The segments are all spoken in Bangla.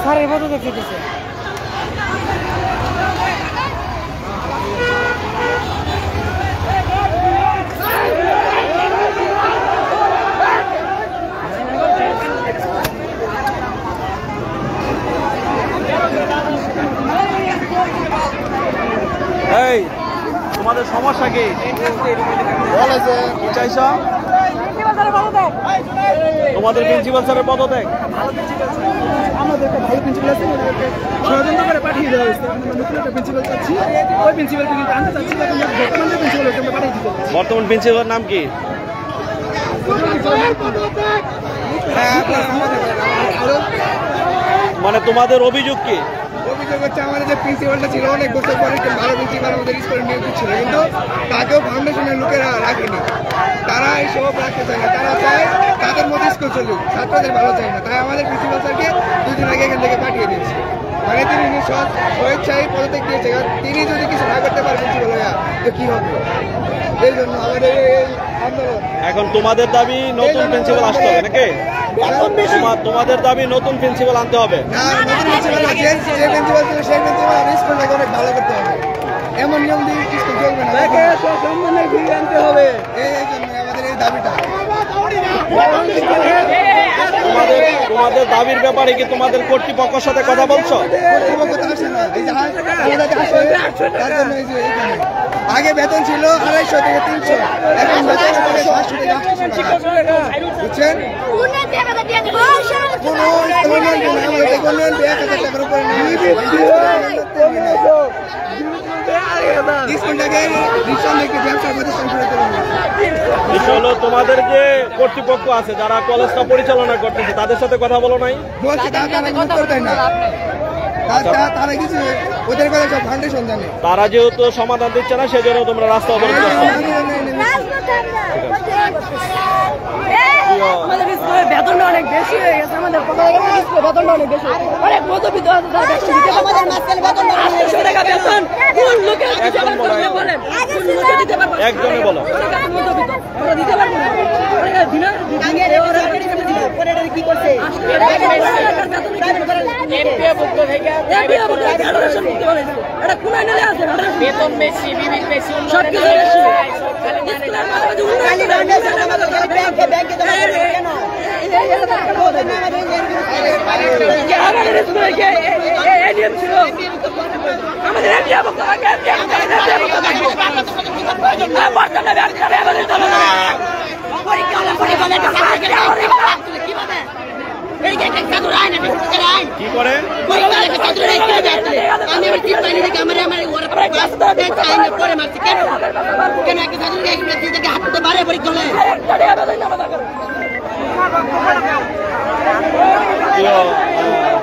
স্যারের মতো দেখতেছে। এই তোমাদের সমস্যা কি বলেছে কি চাইছ? তোমাদের প্রিন্সিপাল স্যারের পদত্যাগ। আমাদের একটা ভালো প্রিন্সিপাল আছে, ষড়যন্ত্র করে পাঠিয়ে দেওয়া হয়েছে। নতুন একটা প্রিন্সিপাল চাচ্ছি, ওই প্রিন্সিপালকে কিন্তু আনতে চাচ্ছি। বর্তমান যে প্রিন্সিপাল হচ্ছে আমরা পাঠিয়ে দিতে। বর্তমান প্রিন্সিপালের নাম কি? মানে তোমাদের অভিযোগ কি? অভিযোগ হচ্ছে আমাদের যে প্রিন্সিপালটা ছিল অনেক বছর পরে ভালো প্রিন্সিপাল আমাদের স্কুলে নিয়োজিত ছিল, কিন্তু তাকেও ফাউন্ডেশনের লোকেরা রাখেনি। তারা এইসব রাখতে চায় না, তারা চায় তাদের মতো স্কুল চলুক, ছাত্রদের ভালো চায় না। তাই আমাদের প্রিন্সিপাল স্যারকে 2 দিন আগে এখান থেকে পাঠিয়ে দিয়েছে। মানে তিনি স্বেচ্ছায় পদত্যাগ দিয়েছে, কারণ তিনি যদি কিছু না করতে পারেন প্রিন্সিপাল হইয়া তো কি হবে। এই জন্য আমাদের এই আন্দোলন। এখন তোমাদের দাবি নতুন প্রিন্সিপাল আসতে হবে নাকি? তোমাদের দাবি নতুন প্রিন্সিপাল আনতে হবে। অনেক ভালো করতে হবে, এমন নিয়ম দিয়ে স্কুল চলবে না, আনতে হবে। এই জন্য আমাদের এই দাবিটা। তোমাদের দাবির ব্যাপারে কি তোমাদের কর্তৃপক্ষের সাথে কথা বলছো? আগে বেতন ছিল 250 থেকে 300, এখন বেতন 500 থেকে 800 টাকা। বুঝছেন? তোমাদের যে কর্তৃপক্ষ আছে যারা কলেজটা পরিচালনা করতেছে তাদের সাথে কথা বলো নাই? তারা যেহেতু সমাধান দিচ্ছে না, সেজন্য তোমরা রাস্তা অবরোধ করছো। আমাদের স্কুলের বেতনটা অনেক বেশি হয়ে গেছে। আমাদের বেতনটা অনেক বেশি, অনেক মধ্যবিত্ত আছে, তারা বেতন দিতে পারবে না। 800 টাকা বেতন কোন লোকের বলেন? একজনে বলো। দিতে পারবো না। কি করছে? বেতন বেশি, বিবিধ বেশি, সব কিছু বেশি। কি করে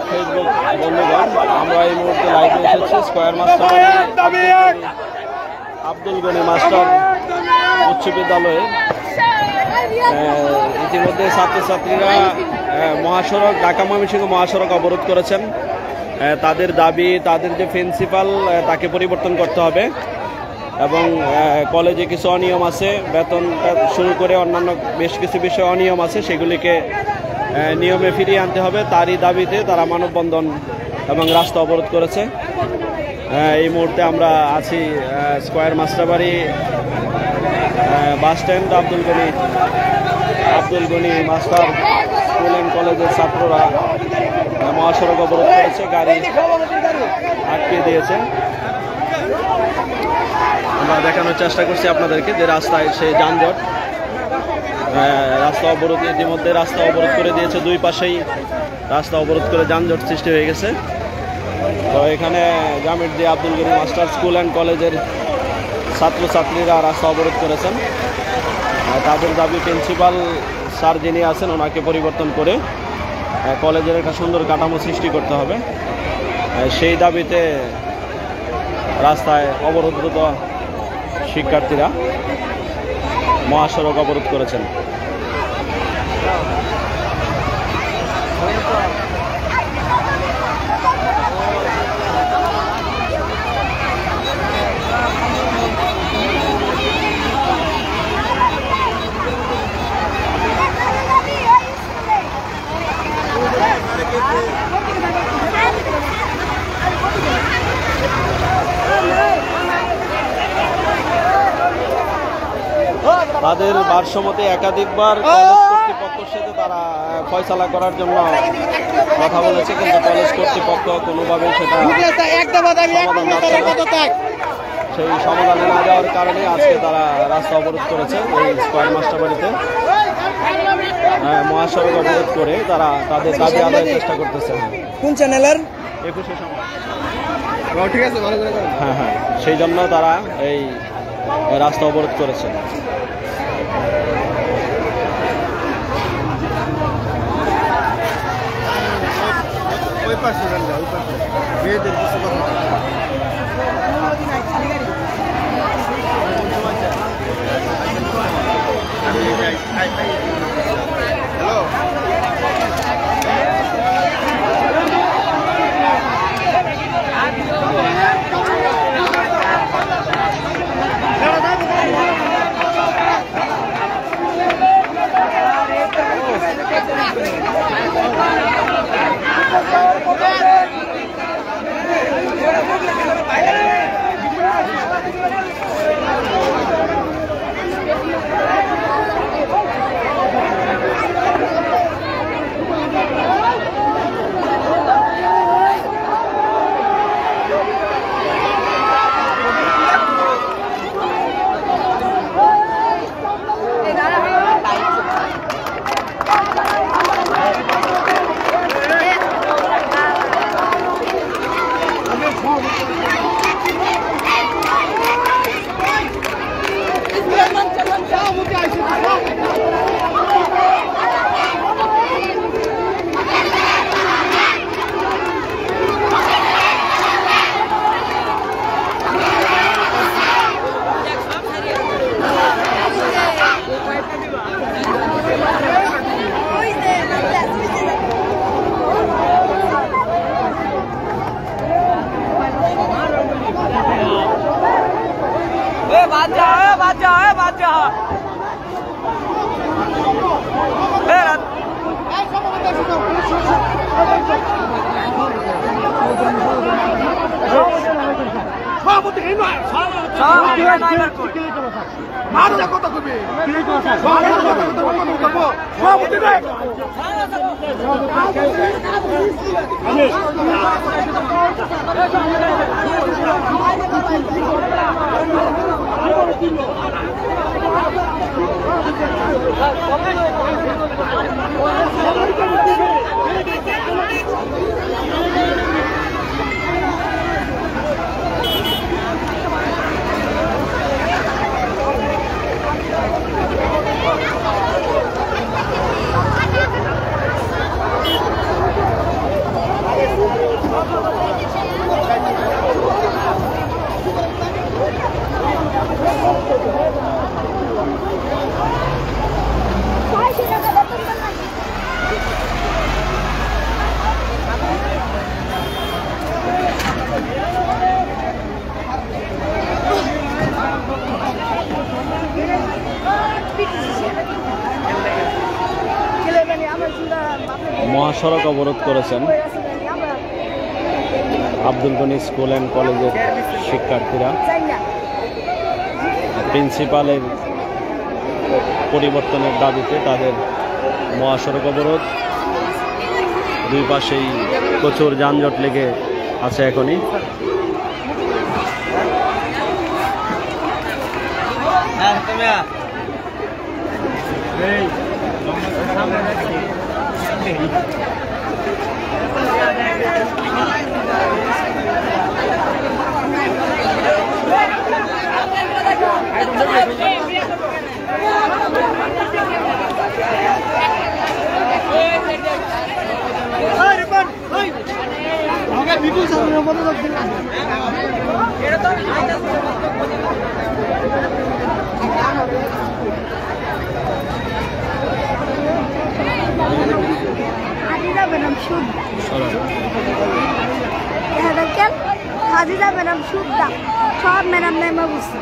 ফেসবুক বন্ধুগণ, আমরা এই মুহূর্তে লাইভে এসেছি square master Abdul Gani master উচ্চ বিদ্যালয়ে। ইতিমধ্যে ছাত্রছাত্রীরা মহাসড়ক ঢাকা ময়মনসিংহ মহাসড়ক অবরোধ করেছেন। তাদের দাবি, তাদের যে প্রিন্সিপাল তাকে পরিবর্তন করতে হবে এবং কলেজে কিছু অনিয়ম আছে, বেতন শুরু করে অন্যান্য বেশ কিছু বিষয়ে অনিয়ম আছে, সেগুলিকে নিয়মে ফিরিয়ে আনতে হবে। তারই দাবিতে তারা মানববন্ধন এবং রাস্তা অবরোধ করেছে। এই মুহূর্তে আমরা আছি square Masterbari bus stand. Abdul Gani master school and কলেজের ছাত্ররা মহাসড়ক অবরোধ করেছে, গাড়ি আটকে দিয়েছে। আমরা দেখানোর চেষ্টা করছি আপনাদেরকে যে রাস্তায় সেই যানজট, রাস্তা অবরোধ ইতিমধ্যে রাস্তা অবরোধ করে দিয়েছে। দুই পাশেই রাস্তা অবরোধ করে যানজট সৃষ্টি হয়ে গেছে। তো এখানে জামির দিয়ে Abdul Gani master school and কলেজের ছাত্রছাত্রীরা রাস্তা অবরোধ করেছেন। তাদের দাবি প্রিন্সিপাল স্যার যিনি আছেন ওনাকে পরিবর্তন করে কলেজের একটা সুন্দর কাঠামো সৃষ্টি করতে হবে। সেই দাবিতে রাস্তায় অবরোধরত শিক্ষার্থীরা মহাসড়ক অবরোধ করেছেন। তাদের ভারসাম্যতে একাধিকবার কলেজ কর্তৃপক্ষের সাথে তারা ফয়সালা করার জন্য কথা বলেছে, কিন্তু কলেজ কর্তৃপক্ষ কোনোভাবেই সেটা সমাধান যাচ্ছে না। সেই সমাধানে না যাওয়ার কারণে আজকে তারা রাস্তা অবরোধ করেছে এই স্কয়ার মাস্টারবাড়িতে। মহাসড়ক অবরোধ করে তারা তাদের দাবি আদায়ের চেষ্টা করতেছে। কোন চ্যানেলের? 21 সংবাদ। ঠিক আছে, ভালো করে করেন। হ্যাঁ, সেই জন্য তারা এই রাস্তা অবরোধ করেছে। ওই পাশে মেয়েদের কিছু কথা। হ্যালো, মহাসড়ক অবরোধ করেছেন আব্দুল গনি স্কুল অ্যান্ড কলেজের শিক্ষার্থীরা। প্রিন্সিপালের পরিবর্তনের দাবিতে তাদের মহাসড়ক অবরোধ। দুই পাশেই প্রচুর যানজট লেগে আছে এখনই। খাদিজা ম্যাডাম সুদ্দা সব ম্যাডাম নাইমা বুঝছে,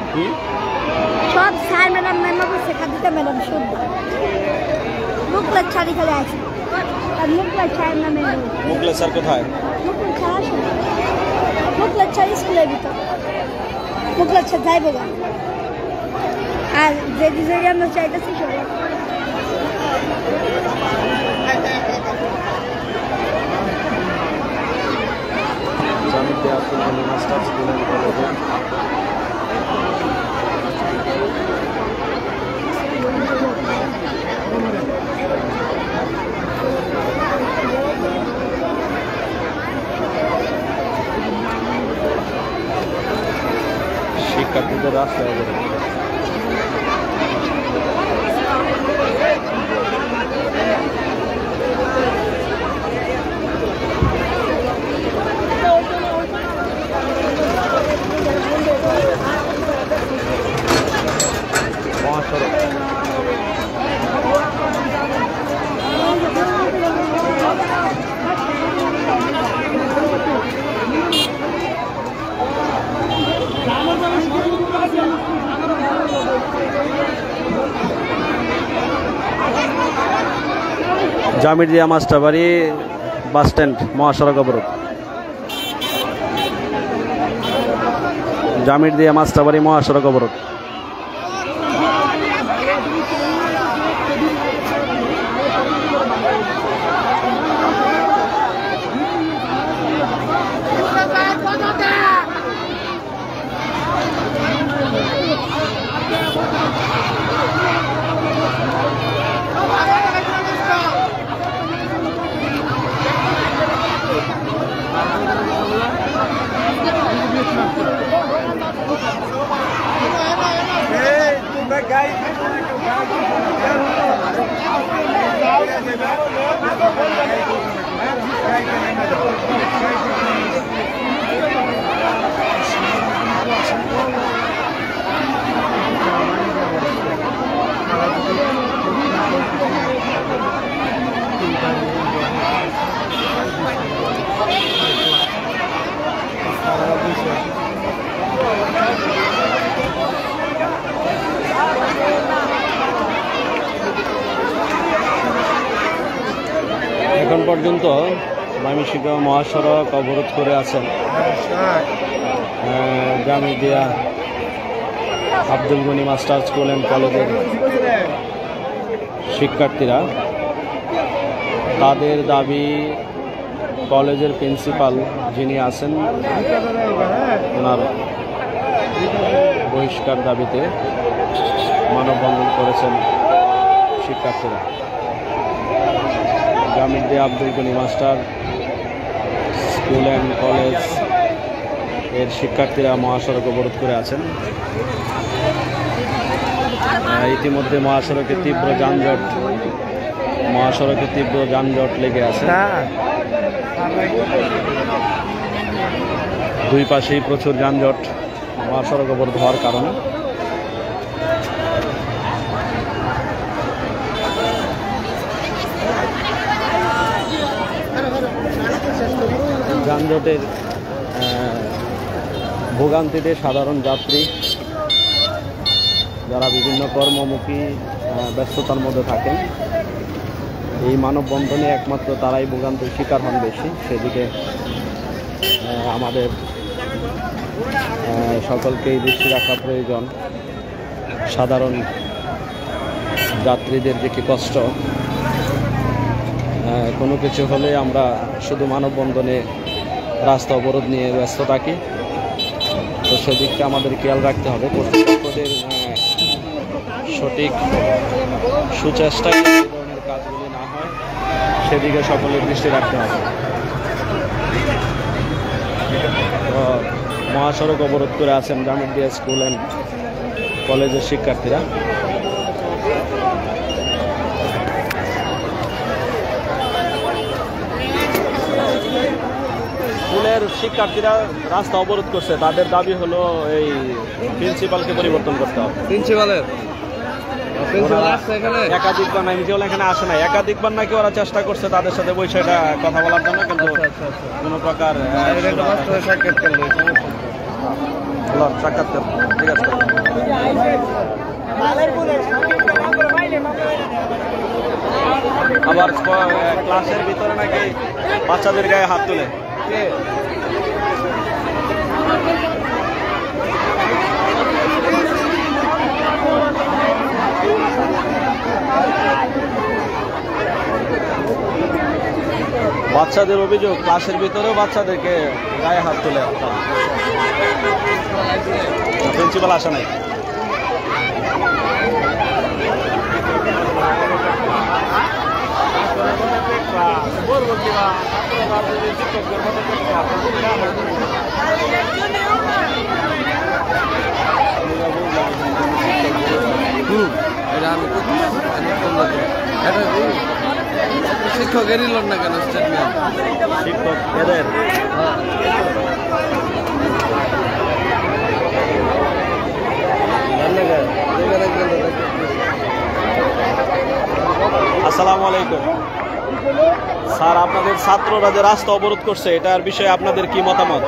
সব স্যার ম্যাডাম নাইমা বুঝছে। খাদিজা ম্যাডাম সুদ্দা মুখলের ছাড়ি খেলে আছে, আর মুখলের ছাড় নামে মুখলের স্যার কোথায়? মুখলের ছাড় আসে, মুখলের ছাড় স্কুলের ভিতর, মুখলের ছাড় যাইব গা। আর যে জায়গায় আমরা চাইতেছি সবাই শিক্ষার্থীদের রাস্তায় মহাসড়ক জামিরিয়া মাস্টারবাড়ি বাস স্ট্যান্ড মহাসড়ক অবরোধ। জামিরিয়া মাস্টারবাড়ি মহাসড়ক অবরোধ। এখন পর্যন্ত ময়মনসিংহ মহাসড়ক অবরোধ করে আছেন Jamiria Abdul Gani master school and কলেজের শিক্ষার্থীরা। তাদের দাবি কলেজের প্রিন্সিপাল যিনি আছেন ওনার বহিষ্কার দাবিতে মানববন্ধন করেছেন শিক্ষার্থীরা। Jamiria Abdul Gani master school and college এর শিক্ষার্থীরা মহাসড়ক অবরোধ করে আছেন। ইতিমধ্যে মহাসড়কে তীব্র যানজট লেগে আছে। দুই পাশেই প্রচুর যানজট মহাসড়ক অবরোধ হওয়ার কারণে। যানজটের ভোগান্তিতে সাধারণ যাত্রী যারা বিভিন্ন কর্মমুখী ব্যস্ততার মধ্যে থাকেন, এই মানববন্ধনে একমাত্র তারাই ভোগান্তির শিকার হন বেশি। সেদিকে আমাদের সকলকেই দৃষ্টি রাখা প্রয়োজন। সাধারণ যাত্রীদের যে কি কষ্ট, কোনো কিছু হলে আমরা শুধু মানববন্ধনে রাস্তা অবরোধ নিয়ে ব্যস্ত থাকি, তো সেদিকটা আমাদের খেয়াল রাখতে হবে। কর্তৃপক্ষদের সঠিক সুচেষ্টায় এই ধরনের কাজগুলি না হয় সেদিকে সকলের দৃষ্টি রাখতে হবে। তো মহাসড়ক অবরোধ করে আছেন জামিরিয়া স্কুল অ্যান্ড কলেজের শিক্ষার্থীরা। স্কুলের শিক্ষার্থীরা রাস্তা অবরোধ করছে। তাদের দাবি হলো এই প্রিন্সিপালকে পরিবর্তন করতে হবে। একাধিকবার এখানে আসে না, একাধিকবার নাকি ওরা চেষ্টা করছে তাদের সাথে বিষয়টা কথা বলার জন্য, কিন্তু কোনো প্রকার সাক্ষাৎকার ঠিক আছে। আবার ক্লাসের ভিতরে নাকি বাচ্চাদের গায়ে হাত তুলে। বাচ্চাদের অভিযোগ, ক্লাসের ভিতরেও বাচ্চাদেরকে গায়ে হাত তুলে। প্রিন্সিপাল আসে নাই। শিক্ষকেরই লোন না কেন স্টেটমেন্ট শিক্ষক এদের আসসালামু আলাইকুম স্যার, আপনাদের ছাত্ররা যে রাস্তা অবরোধ করছে এটার বিষয়ে আপনাদের কি মতামত?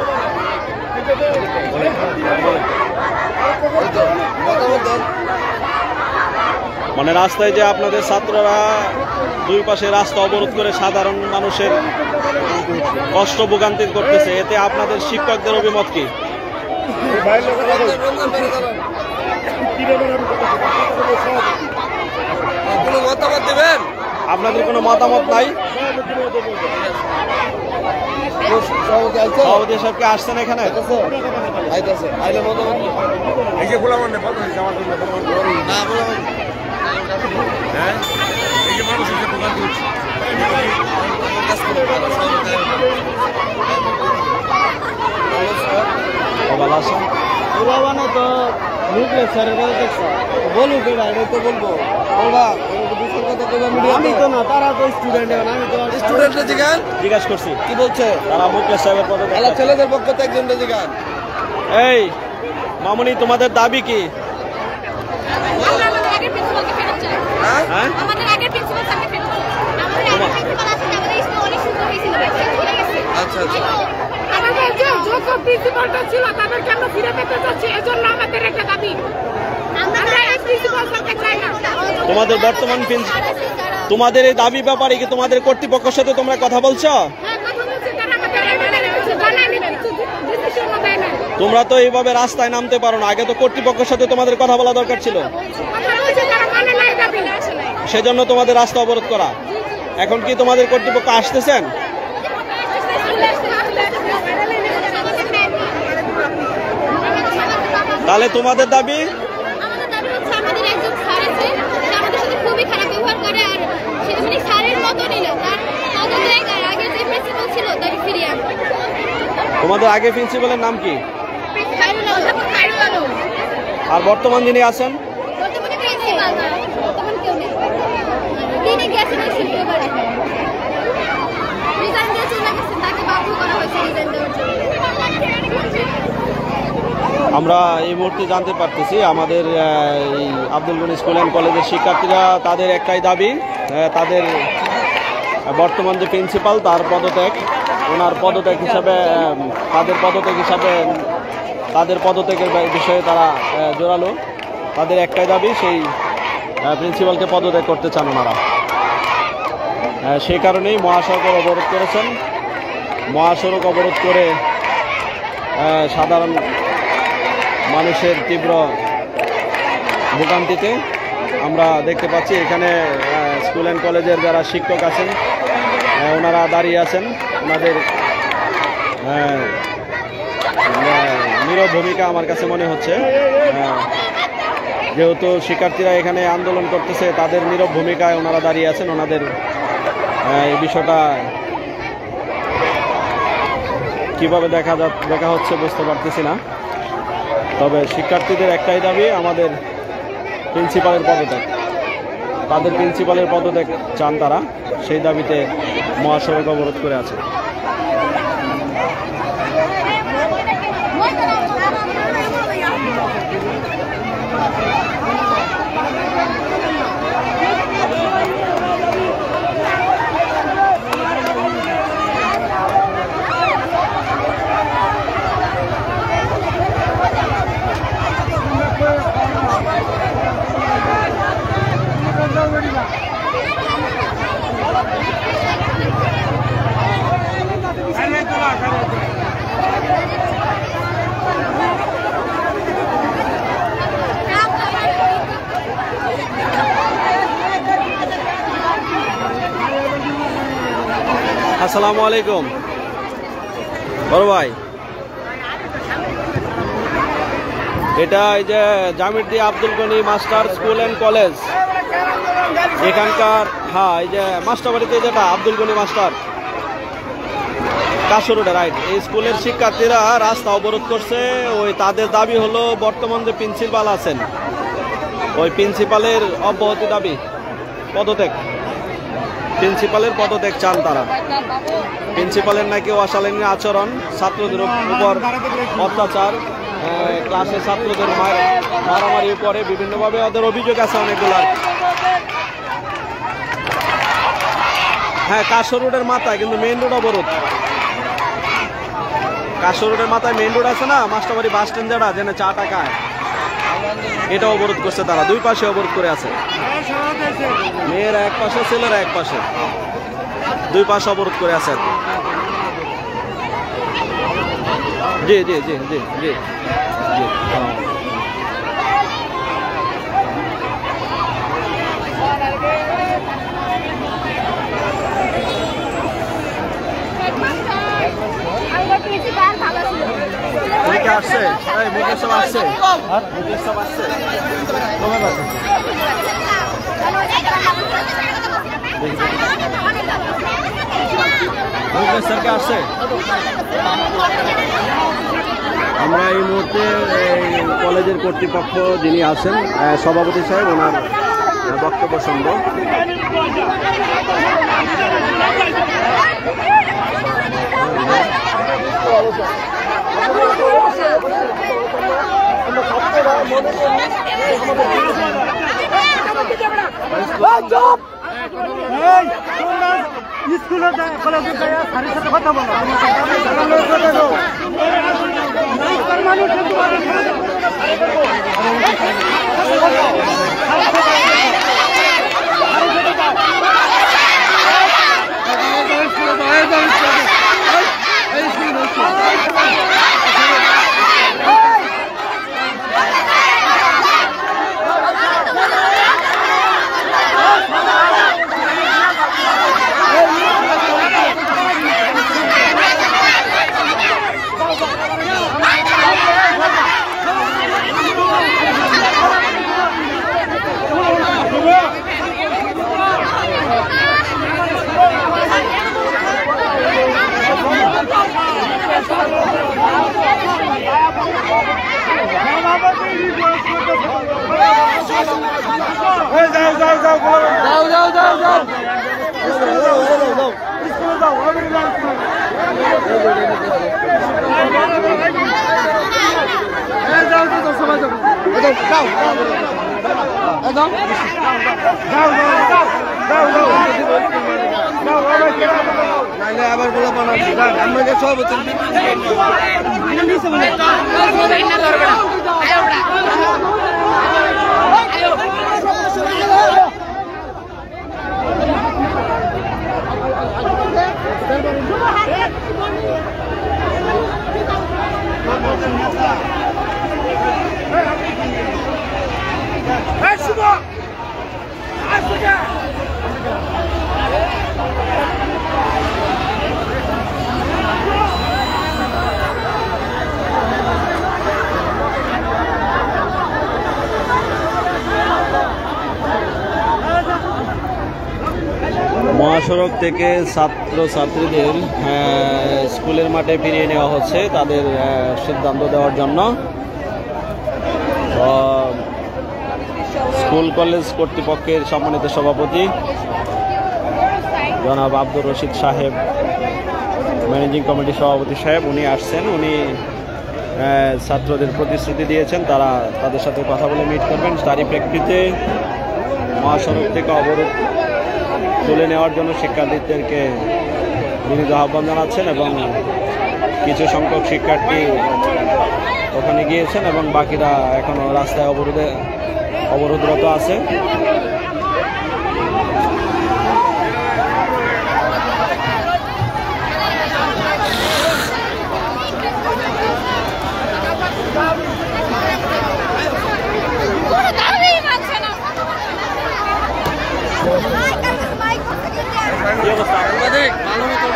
মানে রাস্তায় যে আপনাদের ছাত্ররা দুই পাশে রাস্তা অবরোধ করে সাধারণ মানুষের কষ্ট ভোগান্তি করতেছে, এতে আপনাদের শিক্ষকদের অভিমত কি? কোনো মতামত দেবেন? আপনাদের কোনো মতামত নাই? সভাপতি সাহেবকে আসছেন এখানে? আইলে মতামত এই যে গোলাম না বলতে আমার না গোলাম হ্যাঁ এই যে মানুষ এসে দোকান করছে ভালো আছেন? ওলাবানো তো ঢুকলে স্যারের কথা দেখছো বলুক এবার, এটা তো বলবো ওরা আমি তো না, তারা তো স্টুডেন্ট, আমি তো স্টুডেন্টরা জিগান জিজ্ঞাসা করছি কি বলছে? তারা মুখলেস সাহেবের পদে। আলা ছেলেদের পক্ষ থেকে একজনটা জিগান। এই মামুনি, তোমাদের দাবি কি? আমরা আমাদের আগের প্রিন্সিপালকে ফেরত চাই। হ্যাঁ, আমাদের আগের প্রিন্সিপাল স্যারকে ফেরত চাই। আমাদের আগের প্রিন্সিপাল আছে, আমাদের স্কুল অনেক সুন্দর হয়েছিল, ব্যবসা চলে গেছে। আচ্ছা আচ্ছা আমাদের যে যোগ্য প্রিন্সিপালটা ছিল তাদেরকে আমরা ফিরে পেতে চাচ্ছি, এজন্য আমাদের একটা দাবি। আমরা এই প্রিন্সিপাল স্যারকে চাই না। তোমাদের বর্তমান তোমাদের এই দাবি ব্যাপারে কি তোমাদের কর্তৃপক্ষের সাথে তোমরা কথা বলছো? হ্যাঁ, কথা বলছি, তারা আমাদের কিছু জানায়নি, কিছু ডিসিশনও দেয় না। তোমরা তো এইভাবে রাস্তায় নামতে পারো না, আগে তো কর্তৃপক্ষের সাথে তোমাদের কথা বলা দরকার ছিল, কথা বলছি, তারা মানে না এই দাবি। সেজন্য তোমাদের রাস্তা অবরোধ করা। এখন কি তোমাদের কর্তৃপক্ষ আসতেছেন? তাহলে তোমাদের দাবি? আমাদের দাবি হচ্ছে, আমাদের একজন স্যার আছে, সে আমাদের সাথে খুবই খারাপ ব্যবহার করে, আর সে মানে স্যারের মতনই না, তার পদত্যাগ আগে যে প্রিন্সিপাল ছিল তাকে ফিরিয়ে আনবে। তোমাদের আগে প্রিন্সিপালের নাম কি? খায়রুল আলম। আর বর্তমান যিনি আছেন? বর্তমানে প্রিন্সিপাল না, বর্তমান কেউ নেই, তিনি গেছেন ওই শুক্রবারে, রিজাইন দিয়ে চলে গেছেন, তাকে বাধ্য করা হয়েছে রিজাইন দেওয়ার জন্য। আমরা এই মুহূর্তে জানতে পারতেছি আমাদের এই আব্দুল গনি স্কুল অ্যান্ড কলেজের শিক্ষার্থীরা তাদের একটাই দাবি, তাদের বর্তমান যে প্রিন্সিপাল তার পদত্যাগ, ওনার পদত্যাগ হিসাবে তাদের পদত্যাগের বিষয়ে তারা জোরালো। তাদের একটাই দাবি, সেই প্রিন্সিপালকে পদত্যাগ করতে চান ওনারা। সেই কারণেই মহাসড়ক অবরোধ করেছেন। মহাসড়ক অবরোধ করে সাধারণ মানুষের তীব্র ভোগান্তিতে আমরা দেখতে পাচ্ছি এখানে স্কুল অ্যান্ড কলেজের যারা শিক্ষক আছেন ওনারা দাঁড়িয়ে আছেন। ওনাদের নীরব ভূমিকা আমার কাছে মনে হচ্ছে, যেহেতু শিক্ষার্থীরা এখানে আন্দোলন করতেছে তাদের নীরব ভূমিকায় ওনারা দাঁড়িয়ে আছেন। ওনাদের এই বিষয়টা কিভাবে দেখা হচ্ছে বুঝতে পারতেছি না। তবে শিক্ষার্থীদের একটাই দাবি, আমাদের প্রিন্সিপালের পদত্যাগ, তাদের প্রিন্সিপালের পদত্যাগ চান তারা। সেই দাবিতে মহাসড়ক অবরোধ করে আছে। আসসালামু আলাইকুম বড় ভাই। এটা এই যে Jamirdi Abdul Gani master school and college এখানকার, হ্যাঁ এই যে মাস্টারবাড়িতে যেটা আব্দুল গনি মাস্টার কাশরোডে রাইট, এই স্কুলের শিক্ষার্থীরা রাস্তা অবরোধ করছে। ওই তাদের দাবি হলো বর্তমান যে প্রিন্সিপাল আছেন ওই প্রিন্সিপালের অব্যাহতি দাবি, পদত্যাগ, প্রিন্সিপালের পদত্যাগ চান তারা। প্রিন্সিপালের নাকি অশালীন আচরণ, ছাত্রদের উপর অত্যাচার, ক্লাসে ছাত্রদের মারামারি করে, বিভিন্নভাবে ওদের অভিযোগ আছে অনেকগুলো। হ্যাঁ কাশর রোডের মাথায় কিন্তু মেইন রোড অবরোধ। কাশর রোডের মাথায় মেইন রোড আছে না, মাস্টারবাড়ি বাস স্ট্যান্ড যেটা যেন 4 টাকায়, এটা অবরোধ করছে তারা, দুই পাশে অবরোধ করে আছে। মেয়ের এক পাশে, ছেলেরা এক পাশে, দুই পাশে অবরোধ করে আছে। জি জি জি জি জি জি আসছে, মুকেশ সব আসছে, মুকেশ সব আসছে, মুকেশ স্যারকে আসছে। আমরা এই মুহূর্তে কলেজের কর্তৃপক্ষ যিনি আছেন সভাপতি সাহেব, ওনার বক্তব্য শুনব। স্কুলে কলেজে স্যারের সাথে কথা বলো। আবার বলা আমরা সব হচ্ছেন মহাসড়ক থেকে ছাত্রছাত্রীদের স্কুলের মাঠে ফিরিয়ে নেওয়া হচ্ছে তাদের সিদ্ধান্ত দেওয়ার জন্য। স্কুল কলেজ কর্তৃপক্ষের সম্মানিত সভাপতি জনাব আব্দুর রশিদ সাহেব, ম্যানেজিং কমিটির সভাপতি সাহেব, উনি আসছেন। উনি ছাত্রদের প্রতিশ্রুতি দিয়েছেন তারা তাদের সাথে কথা বলে মিট করবেন। তারই প্রেক্ষিতে মহাসড়ক থেকে অবরোধ তুলে নেওয়ার জন্য শিক্ষার্থীদেরকে বিনীত আহ্বান জানাচ্ছেন এবং কিছু সংখ্যক শিক্ষার্থী ওখানে গিয়েছেন এবং বাকিরা এখনো রাস্তায় অবরোধরত আছে। কি অবস্থা? ভালো মতো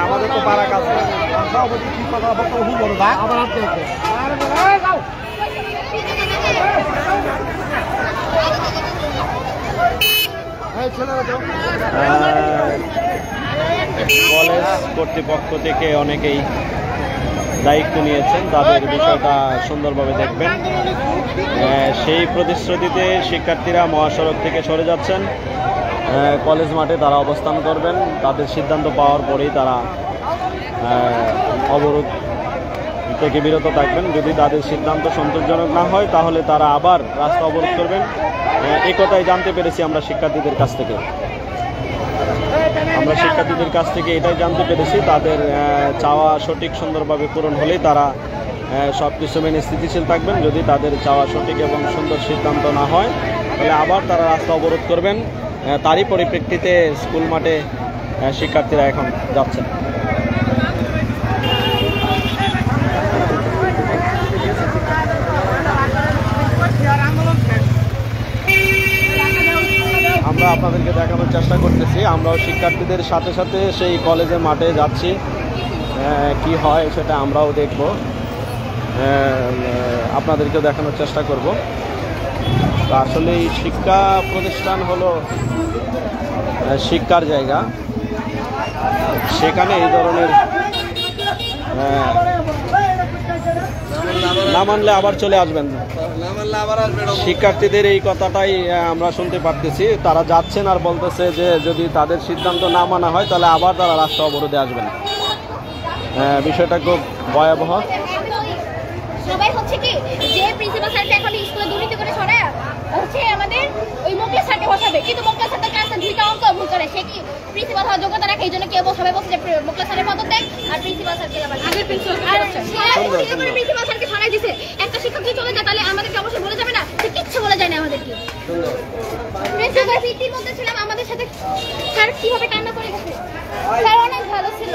আমাদের তো পাড়া কাছে কলেজ কর্তৃপক্ষ থেকে অনেকেই দায়িত্ব নিয়েছেন, তাদের বিষয়টা সুন্দরভাবে দেখবেন। সেই প্রতিশ্রুতিতে শিক্ষার্থীরা মহাসড়ক থেকে সরে যাচ্ছেন, কলেজ মাঠে তারা অবস্থান করবেন। তাদের সিদ্ধান্ত পাওয়ার পরেই তারা অবরোধ থেকে বিরত থাকবেন। যদি তাদের সিদ্ধান্ত সন্তোষজনক না হয় তাহলে তারা আবার রাস্তা অবরোধ করবেন। এই কথাই জানতে পেরেছি আমরা শিক্ষার্থীদের কাছ থেকে। এটাই জানতে পেরেছি, তাদের চাওয়া সঠিক সুন্দরভাবে পূরণ হলেই তারা সব কিছু মেনে স্থিতিশীল থাকবেন। যদি তাদের চাওয়া সঠিক এবং সুন্দর সিদ্ধান্ত না হয় তাহলে আবার তারা রাস্তা অবরোধ করবেন। তারই পরিপ্রেক্ষিতে স্কুল মাঠে শিক্ষার্থীরা এখন যাচ্ছেন। আমরা আপনাদেরকে দেখানোর চেষ্টা করতেছি, আমরাও শিক্ষার্থীদের সাথে সাথে সেই কলেজের মাঠে যাচ্ছি। কি হয় সেটা আমরাও দেখব, আপনাদেরকেও দেখানোর চেষ্টা করব। তো আসলে এই শিক্ষা প্রতিষ্ঠান হলো শিক্ষার জায়গা, সেখানে এই ধরনের না মানলে আবার চলে আসবেন। শিক্ষার্থীদের এই কথাটাই আমরা শুনতে পারতেছি, তারা যাচ্ছেন আর বলতেছে যে যদি তাদের সিদ্ধান্ত না মানা হয় তাহলে আবার তারা রাস্তা অবরোধে আসবেন। বিষয়টা খুব ভয়াবহ। সবাই হচ্ছে কি যে প্রিন্সিপাল স্যারকে এখন স্কুলে দুর্নীতি করে সরায় হচ্ছে আমাদের ওই মোকলেস স্যারকে বসাবে, কিন্তু মোকলেস স্যার তো ক্লাসে 2টা অঙ্ক ভুল করে, সে কি প্রিন্সিপাল হওয়ার যোগ্যতা রাখে? এই জন্য কেউ সবাই বলছে যে মোকলেস স্যারের পদ দেয় আর প্রিন্সিপাল স্যারকে আগের প্রিন্সিপাল স্যারকে সরাই দিছে। একটা শিক্ষক যদি চলে যায় তাহলে আমাদেরকে অবশ্যই বলে যাবে না, সে কিচ্ছু বলে যায় না আমাদেরকে। প্রিন্সিপাল ভীতির মধ্যে ছিলাম, আমাদের সাথে স্যার কিভাবে কান্না করে গেছে। স্যার অনেক ভালো ছিল,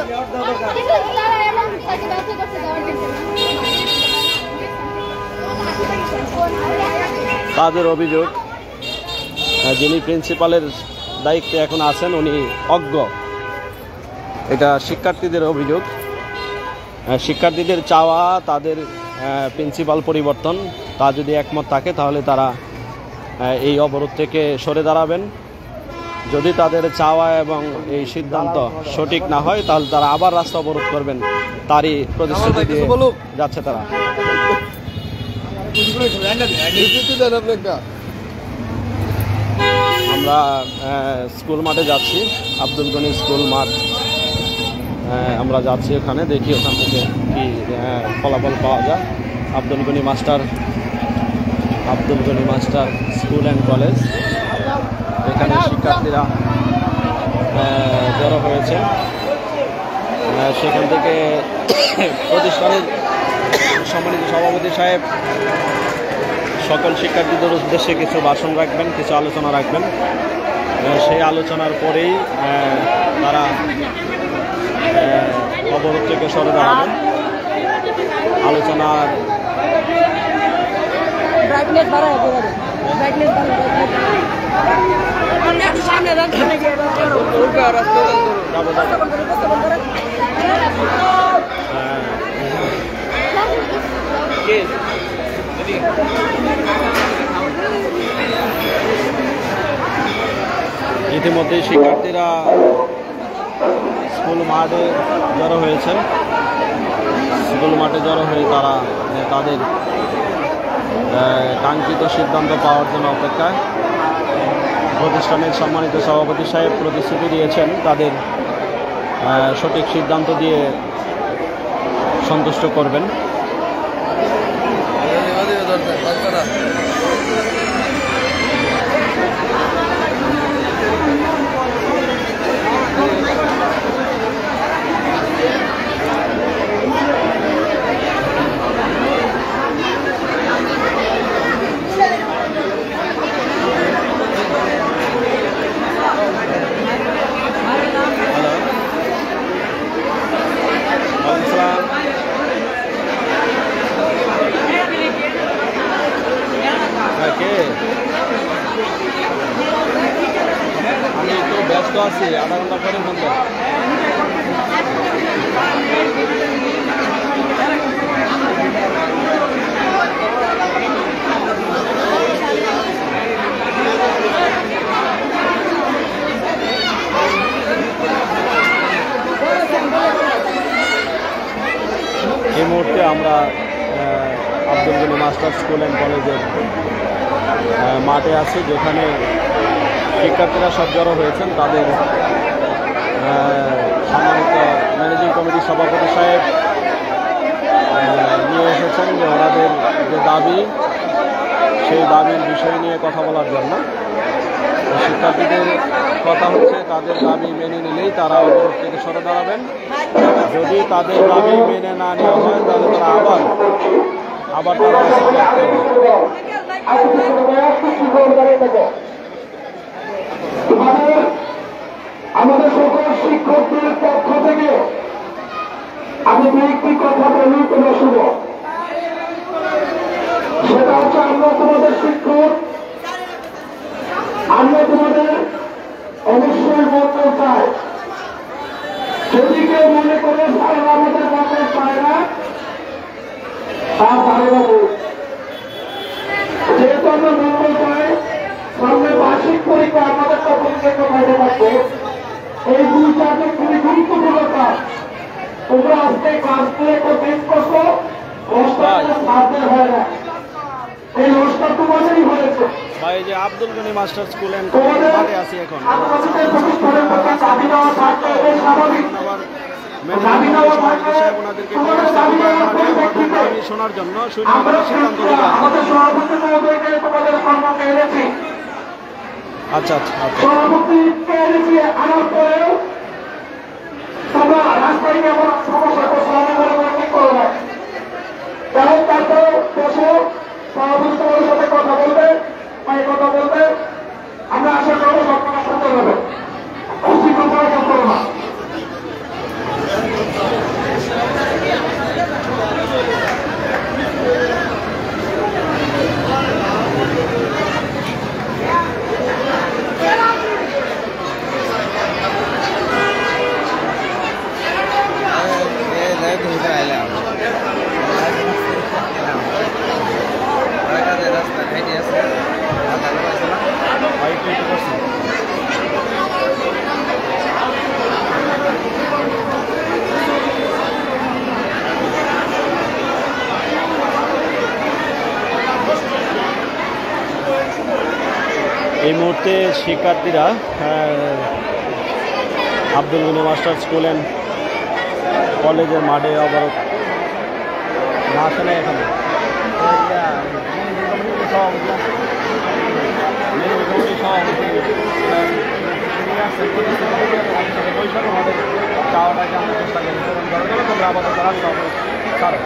কিন্তু তারা এমন তাকে ব্যবস্থা করতে দেওয়ার জন্য তাদের অভিযোগ যিনি প্রিন্সিপালের দায়িত্বে এখন আছেন উনি অজ্ঞ। এটা শিক্ষার্থীদের অভিযোগ। শিক্ষার্থীদের চাওয়া তাদের প্রিন্সিপাল পরিবর্তন, তা যদি একমত থাকে তাহলে তারা এই অবরোধ থেকে সরে দাঁড়াবেন। যদি তাদের চাওয়া এবং এই সিদ্ধান্ত সঠিক না হয় তাহলে তারা আবার রাস্তা অবরোধ করবেন। তারই প্রতিশ্রুতি দিয়ে যাচ্ছে তারা। আমরা স্কুল মাঠে যাচ্ছি, আব্দুল গনি স্কুল মাঠ। আমরা যাচ্ছি ওখানে, দেখি ওখান থেকে কি ফলাফল পাওয়া যায়। Abdul Gani master school and college, এখানে শিক্ষার্থীরা জড়ো হয়েছে। সেখান থেকে প্রতিষ্ঠানের সম্মানিত সভাপতি সাহেব সকল শিক্ষার্থীদের উদ্দেশ্যে কিছু ভাষণ রাখবেন, কিছু আলোচনা রাখবেন। সেই আলোচনার পরেই তারা অবরোধ থেকে সরে দাঁড়াবেন। আলোচনার ইতিমধ্যে শিক্ষার্থীরা স্কুল মাঠে জড়ো হয়েছেন। স্কুল মাঠে জড়ো হয়ে তারা তাদের কাঙ্ক্ষিত সিদ্ধান্ত পাওয়ার জন্য অপেক্ষায়। প্রতিষ্ঠানের সম্মানিত সভাপতি সাহেব প্রতিশ্রুতি দিয়েছেন তাদের সঠিক সিদ্ধান্ত দিয়ে সন্তুষ্ট করবেন। আমি একটু ব্যস্ত আছি, আধা ঘন্টা পরে ফোন দেব। এই মুহূর্তে আমরা Abdul Gani master school and কলেজের মাঠে আছি, যেখানে শিক্ষার্থীরা সব জড়ো হয়েছেন। তাদের সম্মানিত ম্যানেজিং কমিটির সভাপতি সাহেব নিয়ে এসেছেন যে ওনাদের যে দাবি, সেই দাবির বিষয় নিয়ে কথা বলার জন্য। শিক্ষার্থীদের কথা হচ্ছে তাদের দাবি মেনে নিলেই তারা অবরোধ থেকে সরে দাঁড়াবেন। যদি তাদের দাবি মেনে না নেওয়া হয় তাহলে তারা আবার তারা আমাদের সকল শিক্ষকদের পক্ষ থেকে আমি একটি কথা বলি, তোমরা শুভ। সেটা হচ্ছে আমরা তোমাদের শিক্ষক, আমরা তোমাদের অবশ্যই মঙ্গল চাই। যদি কেউ মনে করে স্যার আমাদের মঙ্গল চায় না, তা ভালো বাবু, যেহেতু আমরা মঙ্গল চাই, সামনে বার্ষিক পরীক্ষা আমাদের পরীক্ষা বাইরে থাকবে। এই 2-4টি খুবই গুরুত্বপূর্ণ কাজ। তোমরা আজকে ক্লাসগুলো একটু মিস করছো, রোজটা সাহায্য হয় না। এই রোজটা তোমাদেরই হয়েছে। ভাই যে Abdul Gani master school and মাঠে আছি এখন। ওনাদেরকে শোনার জন্য সিদ্ধান্ত নিলাম। আচ্ছা আচ্ছা আচ্ছা। তোমরা রাস্তায় কেমন সমস্যা করছো আমি মনে করে ঠিক করো না। তেমন তারপরে বসে সভাপতি তোমাদের সাথে কথা বলবে, কথা বলবে। আমরা আশা করবো সবটা সুন্দর হবে। উচিত করো না। এই মুহূর্তে শিক্ষার্থীরা Abdul Gani master school and কলেজের মাঠে অবরোধ না আসে না এখানে চাওয়াটাকে আমরা চেষ্টা করি। তোমরা আপাতত রাস্তা ছাড়ো।